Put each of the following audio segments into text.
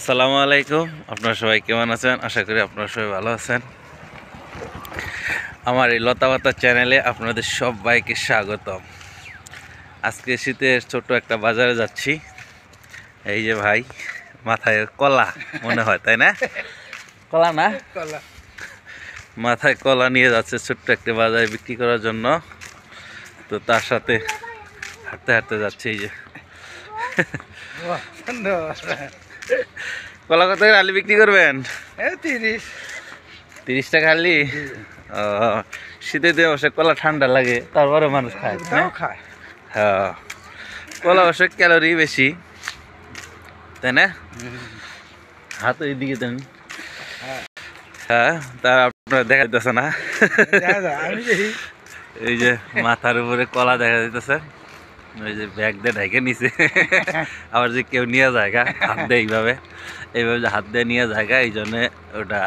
আসসালামু আলাইকুম। আপনারা সবাই কেমন আছেন? আশা করি আপনারা সবাই ভালো আছেন। আমার এই লতাপাতা চ্যানেলে আপনাদের সবাইকে স্বাগতম। আজকে শীতের ছোট্ট একটা বাজারে যাচ্ছি। এই যে ভাই মাথায় কলা মনে হয়, তাই না? কলা না, কলা মাথায় কলা নিয়ে যাচ্ছে ছোট্ট একটা বাজারে বিক্রি করার জন্য। তো তার সাথে হাঁটতে হাঁটতে যাচ্ছে। এই যে কলা কত করে আলু বিক্রি করবেন? 30 টাকা আলি। ও, শীতের দিনে অবশ্য কলা ঠান্ডা লাগে, তারপরে মানুষ খায় না? খায়। হ্যাঁ, কলা অবশ্য ক্যালোরি বেশি, তাই না? হাত এইদিকে দেন। হ্যাঁ, তা আপনার দেখা যাইতেছে না। এই যে মাথার উপরে কলা দেখা যাইতেছে। ওই যে ব্যাগ দিয়ে ঢেকে নিছে। আবার যে কেউ নিয়ে জায়গা হাত দিয়ে এইভাবে যে হাত দিয়ে নিয়ে জায়গা, এই জন্যে ওটা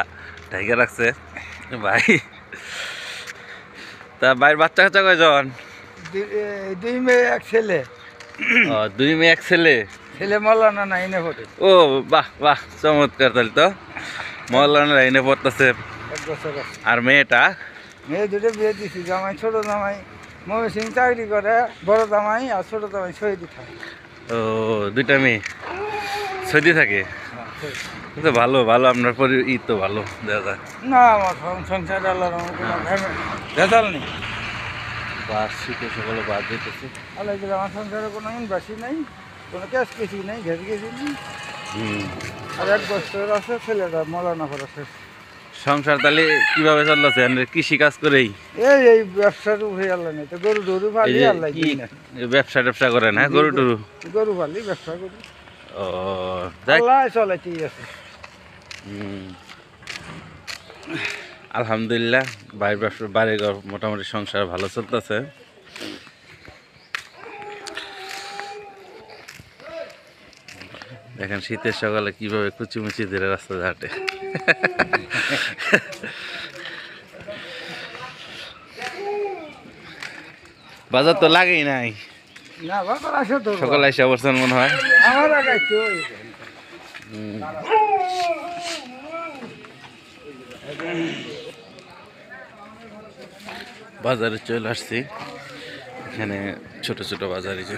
ঢেকে রাখছে ভাই। তা ভাইয়ের বাচ্চা কাচ্চা কয়জন? 2 মেয়ে 1 ছেলে। ও, 2 মেয়ে 1 ছেলে। ছেলে মৌলানা লাইনে পড়ে। ও বাহ বাহ, চমৎকার। তাহলে তো মৌলানা লাইনে পড়তেছে। 1 বছর আছে। আর মেয়েটা? মেয়ে 2টো বিয়ে দিছি। জামাই ছোট জামাই ময়মনসিং চাকরি করে, বড় জামাই আর ছোট জামাই সৌদি থাকে। ও, 2টা মেয়ে সৌদি থাকে। তো ভালো ভালো, আপনার পরি তো ভালো দেখা যায়। না, আমার সংসার আল্লাহর রহমতে কোনো ভেজাল নেই। বাস শীতে সকলে বাদ দিতেছে। আল্লাহ দিলে আমার সংসারে কোনো ইনবাসি নেই, কোনো ক্যাশ কিছু নেই, ঘের গেছি নেই। আর 1 বছর আছে, ছেলেটা মৌলানা পড়াছে। সংসার তাহলে কিভাবে চলতেছে? কৃষি কাজ করেই এই ব্যবসার উপরে আল্লাহ নেই তো, গরু টরু পালি আল্লাহ দিই না। ব্যবসা ট্যাবসা করেন? হ্যাঁ, গরু টরু। গরু পালি ব্যবসা করি। ও, যাক। আল্লাহ চলে, ঠিক আছে। আলহামদুলিল্লাহ, বাইরের ব্যবসা বাইরে মোটামুটি সংসার ভালো চলতেছে। দেখেন শীতের সকালে কিভাবে কুচিমুচি ধরে রাস্তা হাঁটে। বাজার তো লাগেই নাই। না বাবা, আসো তো সকালে এসে অবস্থান মনে হয়। আমার আগে তো বাজারে চলে আসছি। এখানে ছোট ছোট বাজারে যে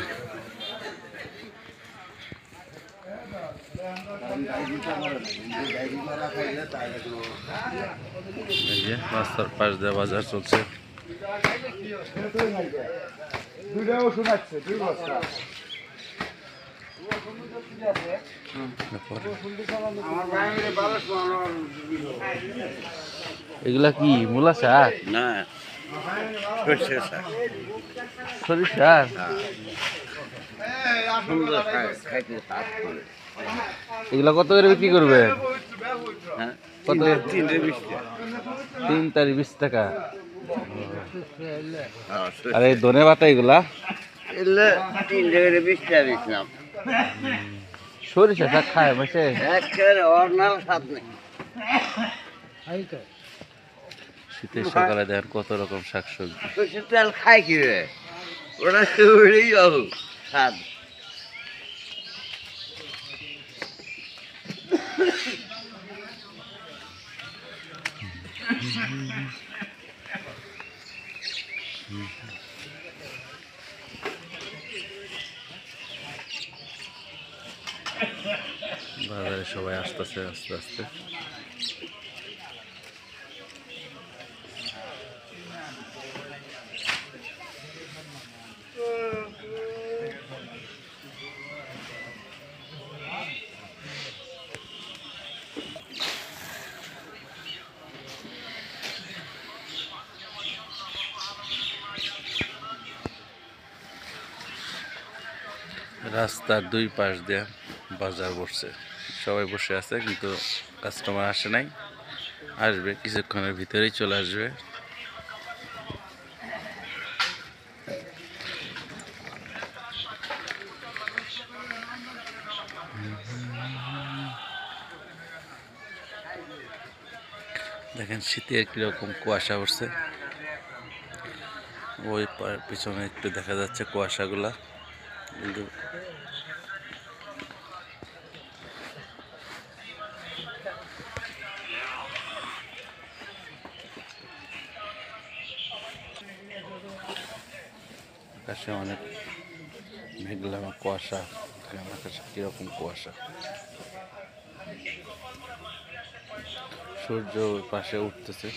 রাস্তার পাশ দিয়ে বাজার চলছে। দুটো ওষুধ আছে, 2 বছর। এগুলা কি মূলা শাক? না, সর্ষে শাক। সরিষা? সুন্দর শাক, খাইতে স্বাদ করে। এগুলা কত করে বিক্রি করবেন? হ্যাঁ, কত? 320 টাকা। 3 তারি 20 টাকা। হ্যাঁ, আর এই ধনে পাতা এগুলা? এলে 3 টাকা 20 টাকা বেচলাম। সরিষা শাক খায় মাসে? একেবারে অরিজিনাল স্বাদ নেই। শীতের সকালে দেখেন কত রকম শাকসবজি। সর্ষের তেল খায় কি রে? ওটা ওইটাই বাবু স্বাদ। বাজারে সবাই আসতেছে আস্তে আস্তে। রাস্তার 2 পাশ দিয়ে বাজার বসছে, সবাই বসে আছে, কিন্তু কাস্টমার আসে নাই। আসবে কিছুক্ষণের ভিতরেই, চলে আসবে। দেখেন শীতে কিরকম কুয়াশা উঠছে। ওই পিছনে একটু দেখা যাচ্ছে কুয়াশাগুলা, কিন্তু আকাশে অনেক মেঘলা কুয়াশা, দেখেন আকাশে কীরকম কুয়াশা। সূর্য ওই পাশে উঠতেছে।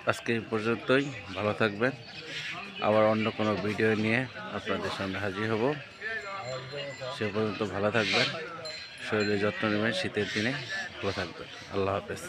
আজকে এই পর্যন্তই, ভালো থাকবেন। আবার অন্য কোনো ভিডিও নিয়ে আপনাদের সামনে হাজির হব। সে পর্যন্ত ভালো থাকবেন, শরীরের যত্ন নেবেন, শীতের দিনে ভালো থাকবেন। আল্লাহ হাফেজ।